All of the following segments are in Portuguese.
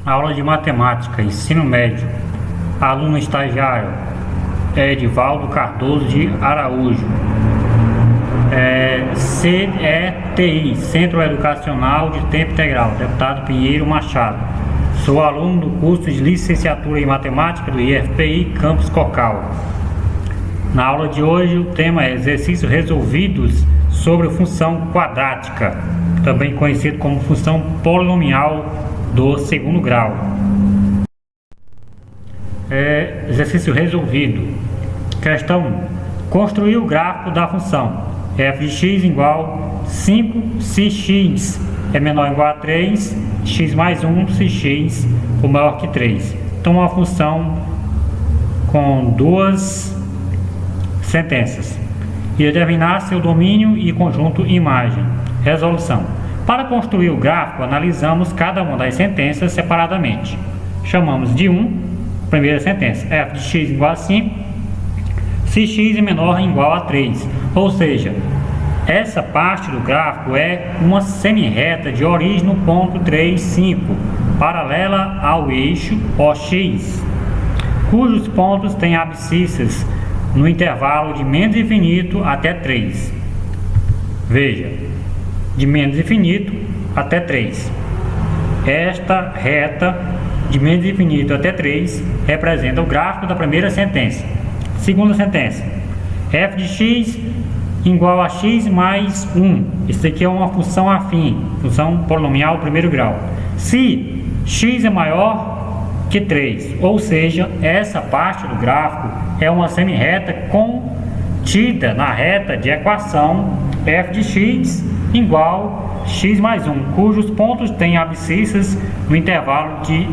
Aula de Matemática, Ensino Médio. Aluno estagiário Edivaldo Cardoso de Araújo. CETI, Centro Educacional de Tempo Integral, Deputado Pinheiro Machado. Sou aluno do curso de Licenciatura em Matemática do IFPI Campus Cocal. Na aula de hoje o tema é exercícios resolvidos sobre função quadrática, também conhecido como função polinomial do segundo grau. Exercício resolvido. Questão 1. Construir o gráfico da função f de x igual 5 se x é menor ou igual a 3, x mais 1 se x for maior que 3. Então uma função com duas sentenças. E determinar seu domínio e conjunto imagem. Resolução. Para construir o gráfico, analisamos cada uma das sentenças separadamente. Chamamos de 1, primeira sentença, f de x igual a 5, se x é menor ou igual a 3. Ou seja, essa parte do gráfico é uma semirreta de origem no ponto 3, 5, paralela ao eixo OX, cujos pontos têm abscissas no intervalo de menos infinito até 3. Veja, de menos infinito até 3. Esta reta de menos infinito até 3 representa o gráfico da primeira sentença. Segunda sentença, f de x igual a x mais 1. Isso aqui é uma função afim, função polinomial primeiro grau. Se x é maior que 3, ou seja, essa parte do gráfico é uma semirreta contida na reta de equação f de x igual a x mais 1, cujos pontos têm abscissas no intervalo de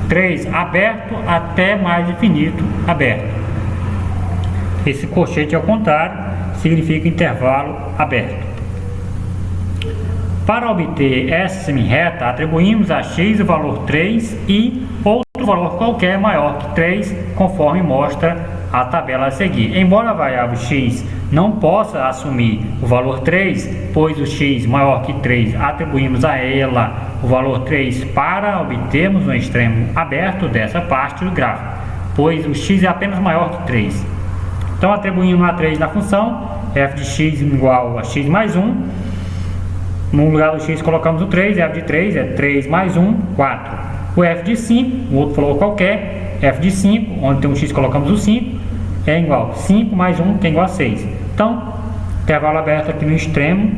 3 aberto até mais infinito aberto. Esse colchete ao contrário significa intervalo aberto. Para obter essa semirreta, atribuímos a x o valor 3 e outro valor qualquer maior que 3, conforme mostra a tabela a seguir. Embora a variável x não possa assumir o valor 3, pois o x maior que 3 atribuímos a ela o valor 3 para obtermos um extremo aberto dessa parte do gráfico, pois o x é apenas maior que 3. Então, atribuindo a 3 na função, f de x igual a x mais 1. No lugar do x colocamos o 3, f de 3 é 3 mais 1, 4. O f de 5, um outro valor qualquer, f de 5, onde tem um x colocamos o 5, é igual a 5 mais 1, que é igual a 6. Então, intervalo aberto aqui no extremo,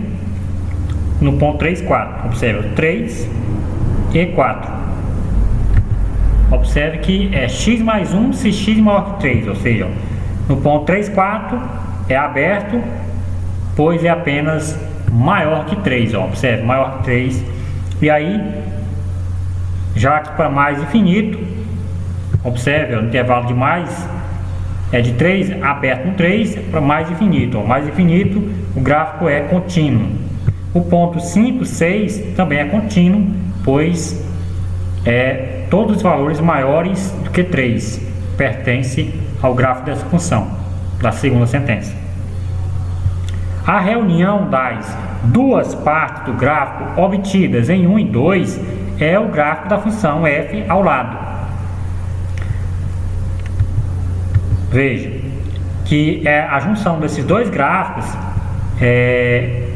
no ponto 3, 4. Observe, 3 e 4. Observe que é x mais 1 se x maior que 3, ou seja, no ponto 3, 4 é aberto, pois é apenas maior que 3, ó, observe, maior que 3. E aí, já que para mais infinito, observe, ó, no intervalo de mais, é de 3, aberto no 3, para mais infinito. Ó, mais infinito, o gráfico é contínuo. O ponto 5, 6 também é contínuo, pois todos os valores maiores do que 3 pertencem ao gráfico dessa função, da segunda sentença. A reunião das duas partes do gráfico obtidas em 1 e 2 é o gráfico da função f ao lado. Veja que a junção desses dois gráficos,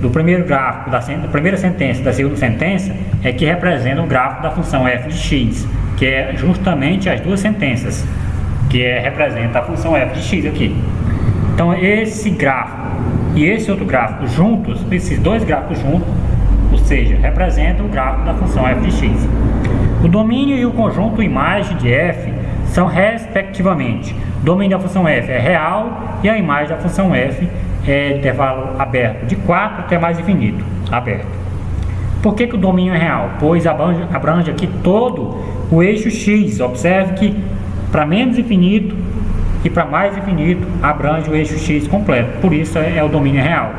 do primeiro gráfico da primeira sentença e da segunda sentença, é que representa o gráfico da função f de x, que é justamente as duas sentenças, que representa a função f de x aqui. Então esse gráfico e esse outro gráfico juntos, esses dois gráficos juntos, ou seja, representam o gráfico da função f de x. O domínio e o conjunto imagem de f são respectivamente, o domínio da função f é real e a imagem da função f é intervalo aberto de 4 até mais infinito aberto. Por que o domínio é real? Pois abrange aqui todo o eixo x. Observe que para menos infinito e para mais infinito abrange o eixo x completo, por isso é o domínio real.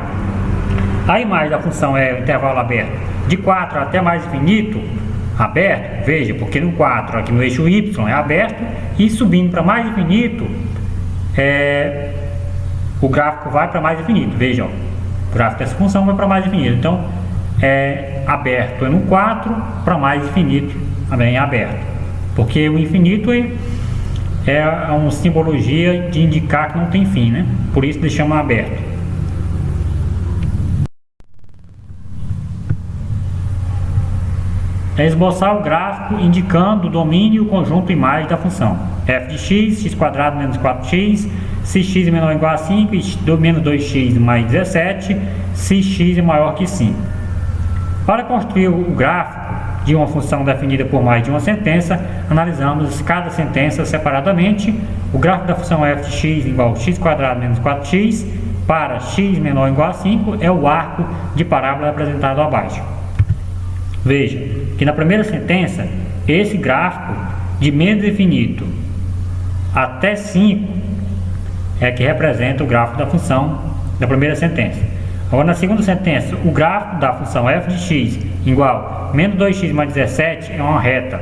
A imagem da função é o intervalo aberto de 4 até mais infinito aberto, veja, porque no 4 aqui no eixo y é aberto e subindo para mais infinito o gráfico vai para mais infinito, veja, ó, o gráfico dessa função vai para mais infinito, então aberto é no 4, para mais infinito também é aberto. porque o infinito é uma simbologia de indicar que não tem fim, né? Por isso deixamos aberto. É esboçar o gráfico indicando o domínio e o conjunto imagem da função f de x, x quadrado menos 4x, se x é menor ou igual a 5, menos 2x mais 17, se x é maior que 5. Para construir o gráfico de uma função definida por mais de uma sentença, analisamos cada sentença separadamente. O gráfico da função f de x igual a x quadrado menos 4x para x menor ou igual a 5 é o arco de parábola apresentado abaixo. Veja que na primeira sentença, esse gráfico de menos infinito até 5 é que representa o gráfico da função da primeira sentença. Agora, na segunda sentença, o gráfico da função f de x igual a menos 2x mais 17 é uma reta,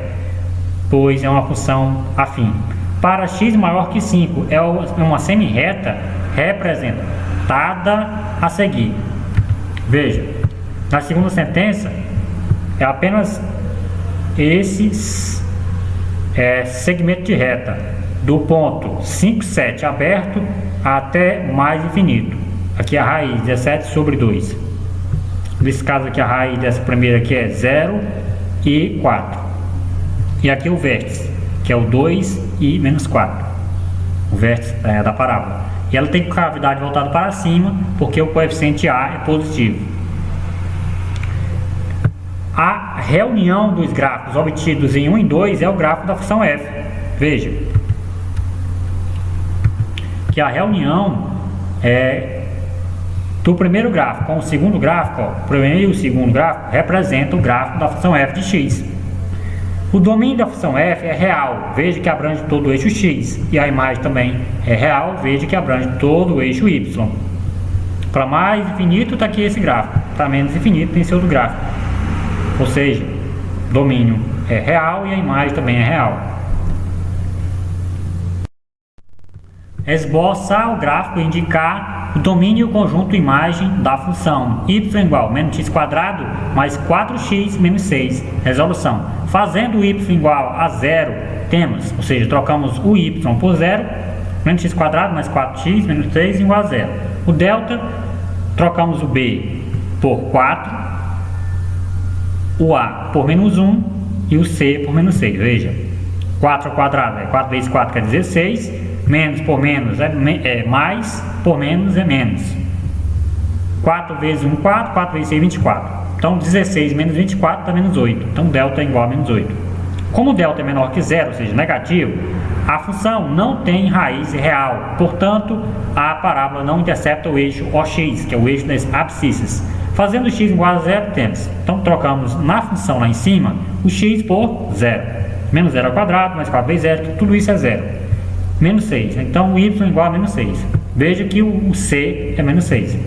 pois é uma função afim. Para x maior que 5 é uma semi-reta representada a seguir. Veja, na segunda sentença, é apenas esse segmento de reta do ponto 5, 7 aberto até mais infinito. Aqui a raiz 17 sobre 2. Nesse caso aqui a raiz dessa primeira aqui é 0 e 4. E aqui o vértice, que é o 2 e menos 4. O vértice da parábola. E ela tem cavidade voltada para cima, porque o coeficiente A é positivo. A reunião dos gráficos obtidos em 1 e 2 é o gráfico da função f. Veja que a reunião do primeiro gráfico com o segundo gráfico, o primeiro e o segundo gráfico representam o gráfico da função f de x. O domínio da função f é real, veja que abrange todo o eixo x, e a imagem também é real, veja que abrange todo o eixo y. Para mais infinito está aqui esse gráfico, para menos infinito tem esse outro gráfico. Ou seja, o domínio é real e a imagem também é real. Esboçar o gráfico e indicar o domínio e o conjunto imagem da função y igual a menos x quadrado mais 4x menos 6. Resolução. Fazendo o y igual a 0, temos, ou seja, trocamos o y por 0, menos x quadrado mais 4x menos 6 igual a 0. O delta, trocamos o b por 4, o a por menos 1 e o c por menos 6. Veja, 4 ao quadrado é 4 vezes 4 que é 16, menos por menos é mais, por menos é menos. 4 vezes 1, 4, 4 vezes 6, 24. Então 16 menos 24 dá menos 8. Então delta é igual a menos 8. Como delta é menor que 0, ou seja, negativo, a função não tem raiz real. Portanto, a parábola não intercepta o eixo OX, que é o eixo das abscissas. Fazendo x igual a 0, temos. Então trocamos na função lá em cima o x por 0. Menos 0 ao quadrado, mais 4 vezes 0, tudo isso é 0. Menos 6. Então o y igual a menos 6. Veja que o c é menos 6.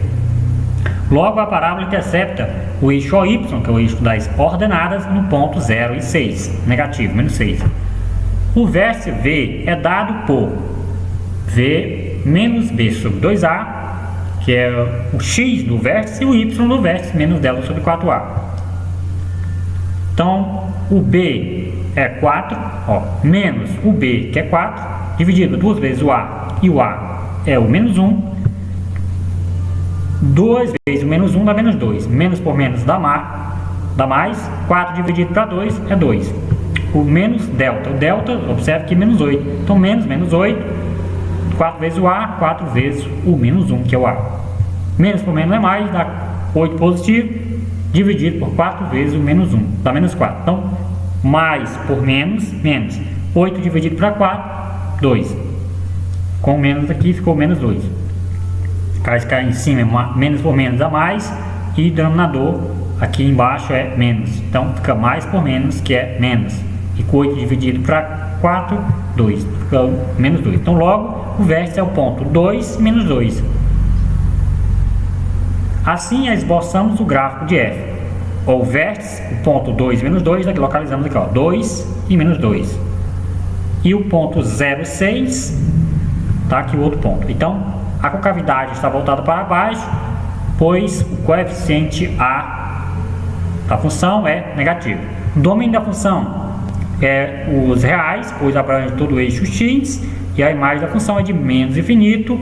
Logo a parábola intercepta o eixo OY, que é o eixo das ordenadas, no ponto 0 e 6. Negativo, menos 6. O vértice V é dado por V menos B sobre 2A, que é o x do vértice, e o y do vértice, menos delta sobre 4A. Então, o B é 4, menos o B, que é 4, dividido duas vezes o A, e o A é o menos 1. 2 vezes o menos 1 dá menos 2. Menos por menos dá mais. 4 dividido para 2 é 2. O menos delta. O delta, observe que menos 8. Então, menos 8. 4 vezes o A, 4 vezes o menos 1, que é o A. Menos por menos é mais, dá 8 positivo, dividido por 4 vezes o menos 1, dá menos 4. Então, mais por menos, menos. 8 dividido para 4, 2. Com menos aqui ficou menos 2. Cá em cima é menos por menos dá mais, e denominador aqui embaixo é menos. Então, fica mais por menos, que é menos. E com 8 dividido para 4, 2. Fica menos 2. Então, logo, o vértice é o ponto 2 menos 2. Assim, esboçamos o gráfico de f. O vértice, o ponto 2 menos 2, aqui localizamos aqui, 2 e menos 2. E o ponto 0, 6, tá aqui o outro ponto. Então, a concavidade está voltada para baixo, pois o coeficiente A da função é negativo. O domínio da função os reais, pois abrange todo o eixo x, e a imagem da função é de menos infinito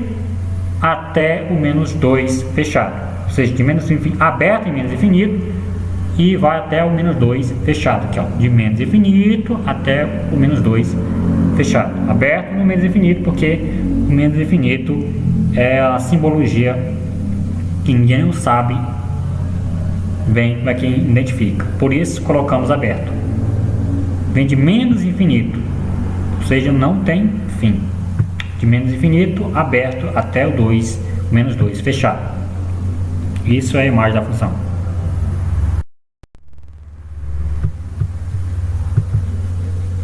até o menos 2 fechado, ou seja, de menos aberto em menos infinito e vai até o menos 2 fechado, aqui ó, de menos infinito até o menos 2 fechado, aberto no menos infinito, porque o menos infinito é a simbologia que ninguém não sabe bem para quem identifica, por isso colocamos aberto. Vem de menos infinito, ou seja, não tem fim. De menos infinito, aberto até o 2, menos 2, fechado. Isso é a imagem da função.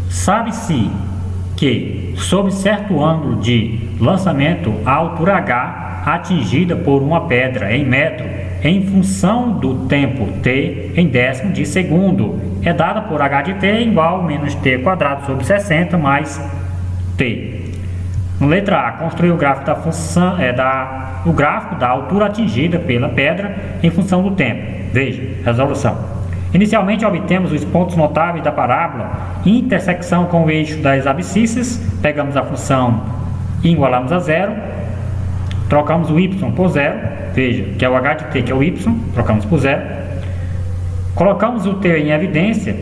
Sabe-se que, sob certo ângulo de lançamento, a altura h atingida por uma pedra em metro, em função do tempo t em décimo de segundo, é dada por h de t igual a menos t quadrado sobre 60 mais t. Letra A. Construir o gráfico da função, o gráfico da altura atingida pela pedra em função do tempo. Veja, resolução. Inicialmente obtemos os pontos notáveis da parábola em intersecção com o eixo das abscissas. Pegamos a função e igualamos a zero. Trocamos o y por zero. Veja, que é o h de t, que é o y. Trocamos por zero. Colocamos o t em evidência.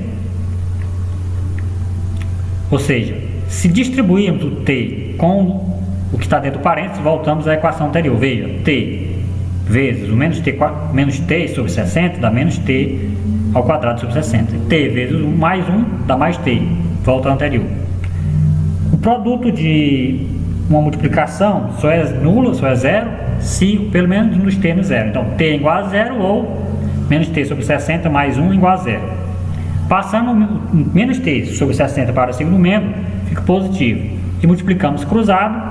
Ou seja, se distribuirmos o t com o que está dentro do parênteses, voltamos à equação anterior. Veja, t vezes o menos t sobre 60 dá menos t ao quadrado sobre 60. T vezes o mais 1 dá mais t. Volta ao anterior. O produto de uma multiplicação só é nulo, só é zero, se pelo menos um dos termos zero. Então, t é igual a zero ou menos t sobre 60 mais 1 igual a zero. Passando menos t sobre 60 para o segundo membro, fica positivo. E multiplicamos cruzado,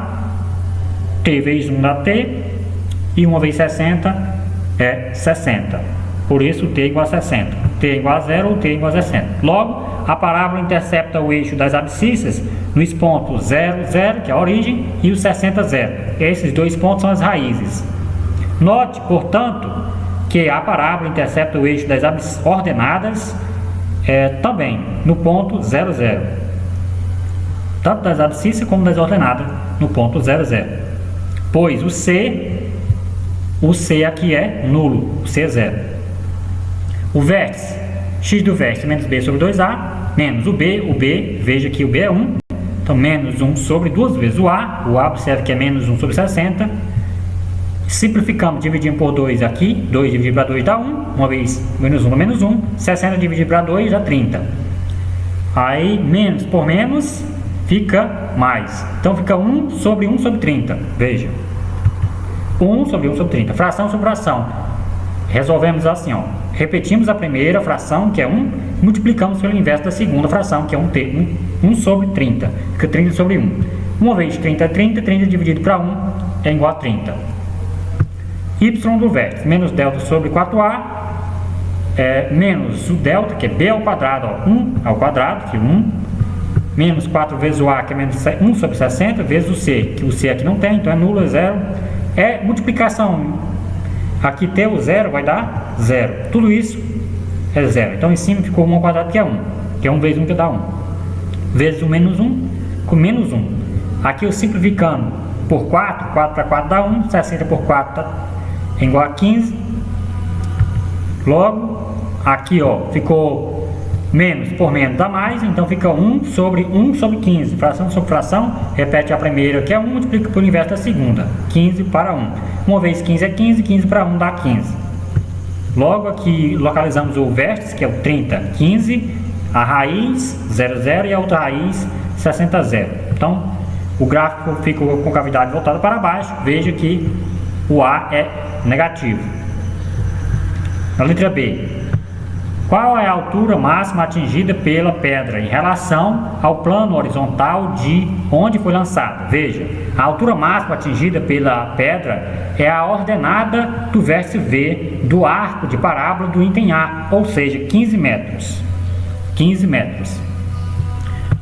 t vezes 1 dá t, e 1 vezes 60 é 60. Por isso, t é igual a 60. T é igual a 0 ou t é igual a 60. Logo, a parábola intercepta o eixo das abscissas nos pontos 0, 0, que é a origem, e o 60, 0. Esses dois pontos são as raízes. Note, portanto, que a parábola intercepta o eixo das ordenadas também no ponto 0, 0. Tanto das abscissas como das ordenadas no ponto 0, 0. Pois o C aqui é nulo, o C é 0. O vértice, x do vértice menos b sobre 2a, menos o b, veja que o b é 1, então menos 1 sobre 2 vezes o a observe que é menos 1 sobre 60, simplificamos, dividindo por 2 aqui, 2 dividido para 2 dá 1, uma vez menos 1 dá menos 1, 60 dividido para 2 dá 30, aí menos por menos fica mais, então fica 1 sobre 1 sobre 30, veja, 1 sobre 1 sobre 30, fração sobre fração, resolvemos assim, ó. Repetimos a primeira fração, que é 1, multiplicamos pelo inverso da segunda fração, que é 1 sobre 30, fica 30 sobre 1. 1 vezes 30 é 30, 30 dividido para 1 é igual a 30. Y do vértice, menos delta sobre 4a, menos o delta, que é b ao quadrado, ó, 1 ao quadrado, que é 1, menos 4 vezes o a, que é menos 1 sobre 60, vezes o c, que o c aqui não tem, então é nulo, é zero. É multiplicação, aqui t, o zero vai dar 0. Tudo isso é 0. Então em cima ficou 1 ao quadrado, que é 1. Que é 1 vezes 1 que dá 1. Vezes o menos 1 com menos 1. Aqui eu simplificando por 4, 4 para 4 dá 1. 60 por 4 é igual a 15. Logo, aqui ó, ficou menos por menos dá mais. Então fica 1 sobre 15. Fração sobre fração, repete a primeira que é 1, multiplica pelo inverso da segunda. 15 para 1. 1 vezes 15 é 15, 15 para 1 dá 15. Logo aqui localizamos o vértice, que é o 30, 15, a raiz 0, 0 e a outra raiz 60, 0. Então, o gráfico fica com cavidade voltada para baixo, veja que o A é negativo. Na letra B, qual é a altura máxima atingida pela pedra em relação ao plano horizontal de onde foi lançada? Veja, a altura máxima atingida pela pedra é a ordenada do vértice V do arco de parábola do item A, ou seja, 15 metros. 15 metros.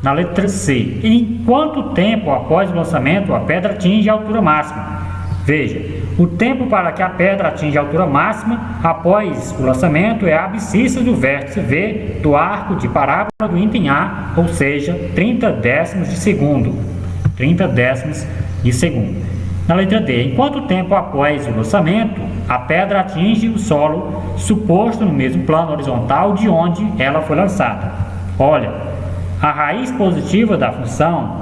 Na letra C, em quanto tempo após o lançamento a pedra atinge a altura máxima? Veja, o tempo para que a pedra atinja a altura máxima após o lançamento é a abscissa do vértice V do arco de parábola do item A, ou seja, 30 décimos de segundo. 30 décimos de segundo. Na letra D, em quanto tempo após o lançamento, a pedra atinge o solo suposto no mesmo plano horizontal de onde ela foi lançada? Olha, a raiz positiva da função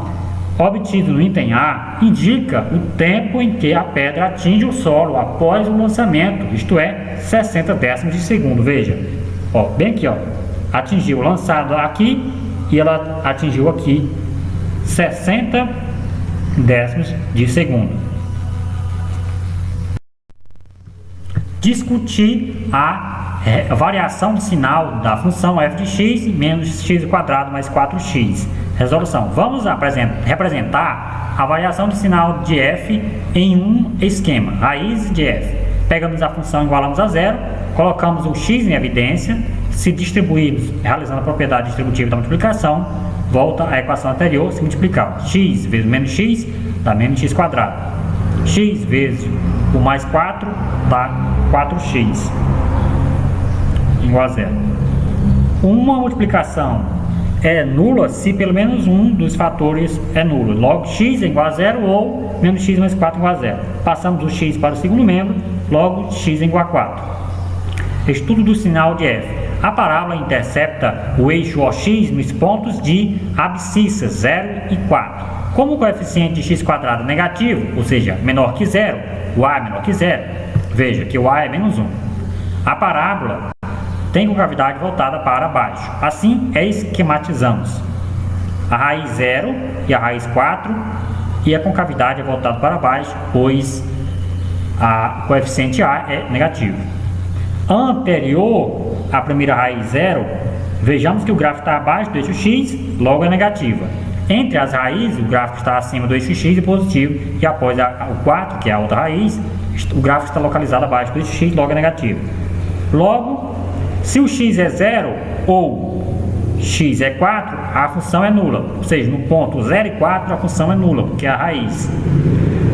obtido no item A indica o tempo em que a pedra atinge o solo após o lançamento, isto é, 60 décimos de segundo. Veja, ó, bem aqui, ó, atingiu lançado aqui e ela atingiu aqui 60 décimos de segundo. Discutir a variação de sinal da função f de x menos x quadrado mais 4x. Resolução. Vamos representar a variação de sinal de f em um esquema, raiz de f. Pegamos a função, igualamos a zero, colocamos o x em evidência, se distribuirmos, realizando a propriedade distributiva da multiplicação, volta à equação anterior, se multiplicar. X vezes menos x dá menos x quadrado. X vezes o mais 4 dá 4x igual a zero. Uma multiplicação é nula se pelo menos um dos fatores é nulo. Logo, x é igual a zero ou menos x mais 4 igual a zero. Passamos o x para o segundo membro, logo x é igual a 4. Estudo do sinal de f. A parábola intercepta o eixo OX nos pontos de abscissa 0 e 4. Como o coeficiente de x quadrado é negativo, ou seja, menor que zero, o a é menor que zero, veja que o a é menos 1. A parábola tem concavidade voltada para baixo. Assim, esquematizamos a raiz 0 e a raiz 4 e a concavidade é voltada para baixo, pois o coeficiente a é negativo. Anterior à primeira raiz 0, vejamos que o gráfico está abaixo do eixo x, logo é negativa. Entre as raízes, o gráfico está acima do eixo x e positivo, e após o 4, que é a outra raiz, o gráfico está localizado abaixo do eixo x, logo é negativo. Logo, se o x é 0 ou x é 4, a função é nula. Ou seja, no ponto 0 e 4 a função é nula, porque é a raiz.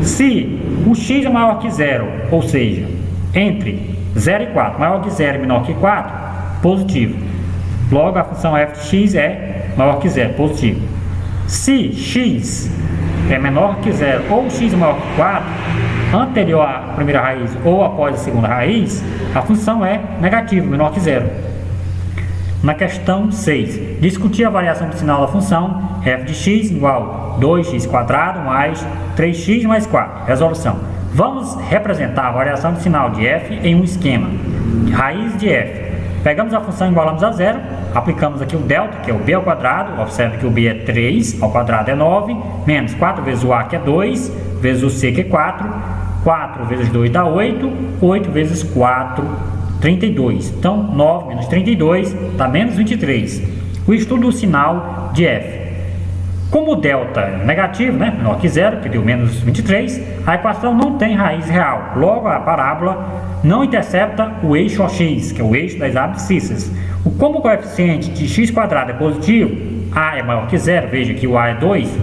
Se o x é maior que 0, ou seja, entre 0 e 4, maior que 0 e menor que 4, positivo. Logo, a função f de x é maior que 0, positivo. Se x é menor que 0 ou x é maior que 4, anterior à primeira raiz ou após a segunda raiz, a função é negativa, menor que 0. Na questão 6, discutir a variação do sinal da função f de x igual 2x quadrado mais 3x mais 4. Resolução. Vamos representar a variação de sinal de f em um esquema, raiz de f. Pegamos a função, igualamos a zero, aplicamos aqui o delta, que é o b ao quadrado, observe que o b é 3, ao quadrado é 9, menos 4 vezes o a, que é 2, vezes o c, que é 4, 4 vezes 2 dá 8, 8 vezes 4, 32. Então, 9 menos 32 dá menos 23. O estudo do sinal de f. Como o delta é negativo, né, menor que zero, que deu menos 23, a equação não tem raiz real. Logo, a parábola não intercepta o eixo OX, que é o eixo das abscissas. Como o coeficiente de x quadrado é positivo, a é maior que zero, veja que o a é 2,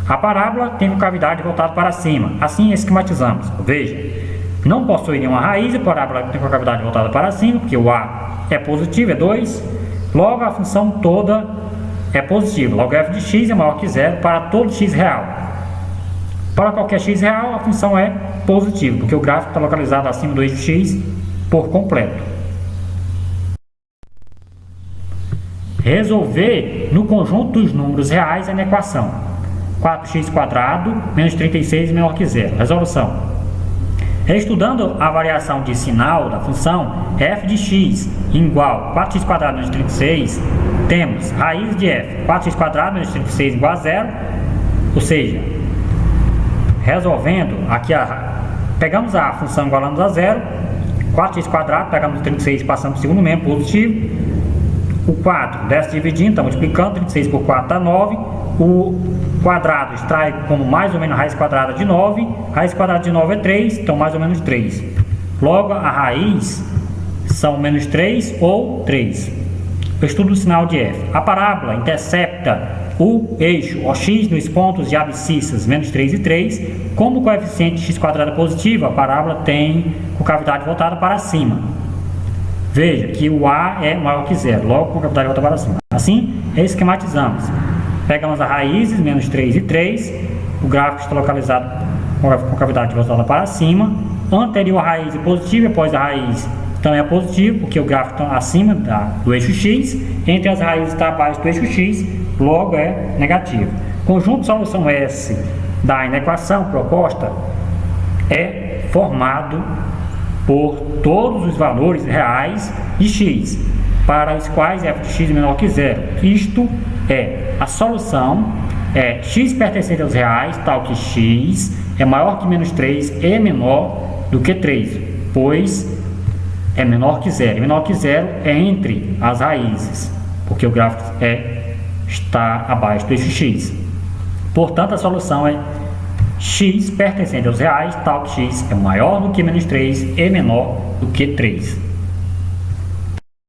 a parábola tem concavidade voltada para cima. Assim esquematizamos. Veja, não possui nenhuma raiz, a parábola tem concavidade voltada para cima, porque o a é positivo, é 2. Logo, a função toda é positiva. Logo, f de x é maior que zero para todo x real. Para qualquer x real, a função é positiva, porque o gráfico está localizado acima do eixo x por completo. Resolver no conjunto dos números reais na equação 4x quadrado menos 36 menor que zero. Resolução. Estudando a variação de sinal da função f de x igual 4x quadrado menos 36, temos raiz de f, 4x quadrado menos 36 igual a zero, ou seja, resolvendo, aqui pegamos a função igualamos a zero, 4x quadrado, pegamos o 36 e passamos para o segundo membro, positivo, o 4 desce dividindo, está multiplicando, 36 por 4 dá 9, o quadrado extrai como mais ou menos raiz quadrada de 9, raiz quadrada de 9 é 3, então mais ou menos 3. Logo, a raiz são menos 3 ou 3. o estudo do sinal de f. A parábola intercepta o eixo OX nos pontos de abscissas menos 3 e 3. Como o coeficiente x² é positivo, a parábola tem concavidade voltada para cima. Veja que o A é maior que zero, logo concavidade voltada para cima. Assim, esquematizamos. Pegamos as raízes, menos 3 e 3. O gráfico está localizado com a concavidade voltada para cima. Anterior à raiz é positivo, após a raiz também é positivo, porque o gráfico está acima do eixo x. Entre as raízes está abaixo do eixo x, logo é negativo. Conjunto de solução S da equação proposta é formado por todos os valores reais de x, para os quais f de x é menor que zero. Isto é, a solução é x pertencente aos reais, tal que x é maior que menos 3 e menor do que 3, pois é menor que zero. Menor que zero é entre as raízes, porque o gráfico está abaixo do eixo x. Portanto, a solução é x pertencente aos reais, tal que x é maior do que menos 3 e menor do que 3.